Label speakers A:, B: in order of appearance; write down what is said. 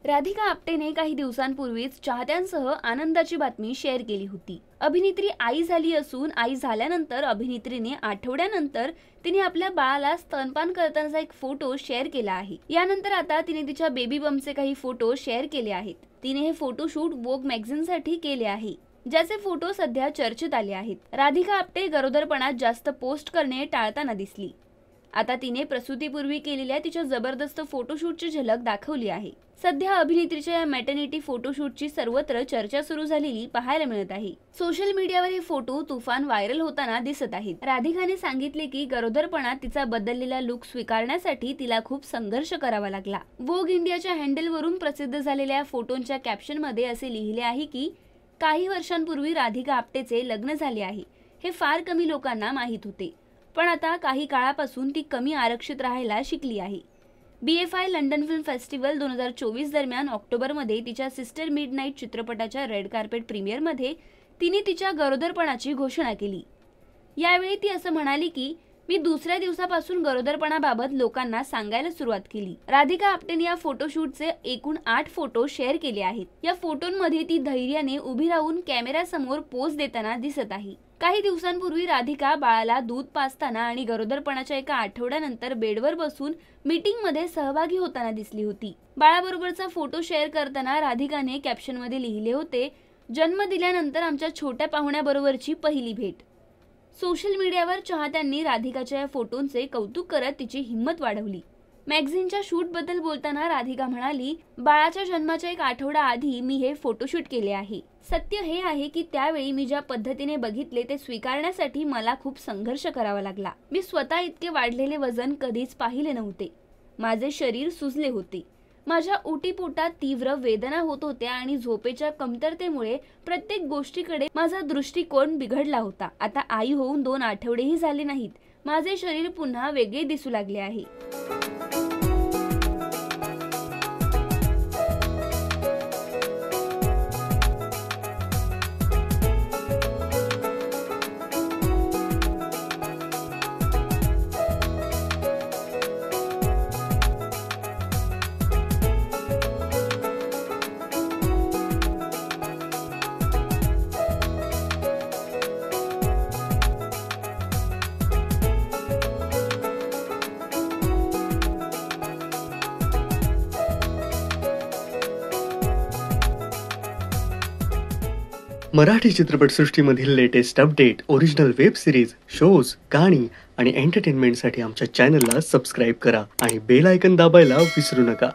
A: राधिका आपटेने काही दिवसांपूर्वीच चाहत्यांसह आनंदाची बातमी शेअर केली होती। अभिनेत्री आई झाली असून आई झाल्यानंतर अभिनेत्रीने आठवड्यानंतर तिने आपल्या बाळाला स्तनपान करतानाचा एक फोटो शेअर केला आहे। यानंतर आता तिने तिच्या बेबी बम्पचे काही फोटो शेअर केले आहेत। तिने हे फोटोशूट वोग मॅगझिनसाठी केले आहे, ज्याचे फोटो सध्या चर्चेत आले आहेत। राधिका आपटे गरोदरपणात जास्त पोस्ट करणे टाळताना दिसली। आता तिने प्रसूतीपूर्वी केलेल्या तिच्या जबरदस्त फोटोशूटची झलक दाखवली आहे। सध्या अभिनेत्रीच्या या मॅटर्निटी फोटोशूटची सर्वत्र चर्चा सुरू झालेली पाहायला मिळत आहे। सोशल मीडियावर हे फोटो तुफान व्हायरल होताना दिसत आहेत। राधिकाने सांगितले की गरोदरपणात तिचा बदललेला लुक स्वीकारण्यासाठी तिला खूप संघर्ष करावा लागला। वोग इंडियाच्या हँडलवरून प्रसिद्ध झालेल्या फोटोंच्या कॅप्शनमध्ये असे लिहिले आहे की काही वर्षांपूर्वी राधिका आपटेचे लग्न झाले आहे। हे फार कमी लोकांना माहीत होते, पण आता काही काळापासून ती कमी आरक्षित राहायला शिकली आहे। BFI लंडन फिल्म फेस्टिवल 2024 दरम्यान ऑक्टोबरमध्ये तिच्या सिस्टर मिडनाईट चित्रपटाच्या रेड कार्पेट प्रीमियरमध्ये तिने तिच्या गरोदरपणाची घोषणा केली। यावेळी ती असं म्हणाली की मी दुसऱ्या दिवसापासून गरोदरपणाबाबत लोकांना सांगायला सुरुवात केली। राधिका आपटेने या फोटोशूटचे एकूण 8 फोटो शेअर केले आहेत। या फोटोंमध्ये ती धैर्याने उभी राहून कॅमेऱ्यासमोर पोज देताना दिसत आहे। काही दिवसांपूर्वी राधिका बाळाला दूध पाजताना आणि गरोदरपणाच्या एका आठवड्यानंतर बेडवर बसून मीटिंगमध्ये सहभागी होताना दिसली होती। बाळाबरोबरचा फोटो शेअर करताना राधिकाने कॅप्शनमध्ये लिहिले होते, जन्म दिल्यानंतर आमच्या छोट्या पाहुण्याबरोबरची पहिली भेट। सोशल मीडियावर चाहत्यांनी राधिकाच्या या फोटोंचे कौतुक करत तिची हिंमत वाढवली। मॅगझिनच्या शूटबद्दल बोलताना राधिका म्हणाली, बाळाच्या जन्माच्या एक आठवडा आधी मी हे फोटोशूट केले आहे। सत्य हे आहे की त्यावेळी मी ज्या पद्धतीने बघितले ते स्वीकारण्यासाठी मला खूप संघर्ष करावा लागला। मी स्वतः इतके वाढलेले वजन कधीच पाहिले नव्हते। माझे शरीर सुजले होते। माझ्या ओटीपोटात तीव्र वेदना होत होत्या आणि झोपेच्या कमतरतेमुळे प्रत्येक गोष्टीकडे माझा दृष्टिकोन बिघडला होता। आता आई होऊन 2 आठवडेही झाले नाहीत, माझे शरीर पुन्हा वेगळे दिसू लागले आहे।
B: मराठी चित्रपटसृष्टीमधील latest update, original web series, shows, गाणी आणि एंटरटेनमेंटसाठी आमच्या चॅनलला सबस्क्राईब करा आणि बेल आयकॉन दाबायला विसरू नका।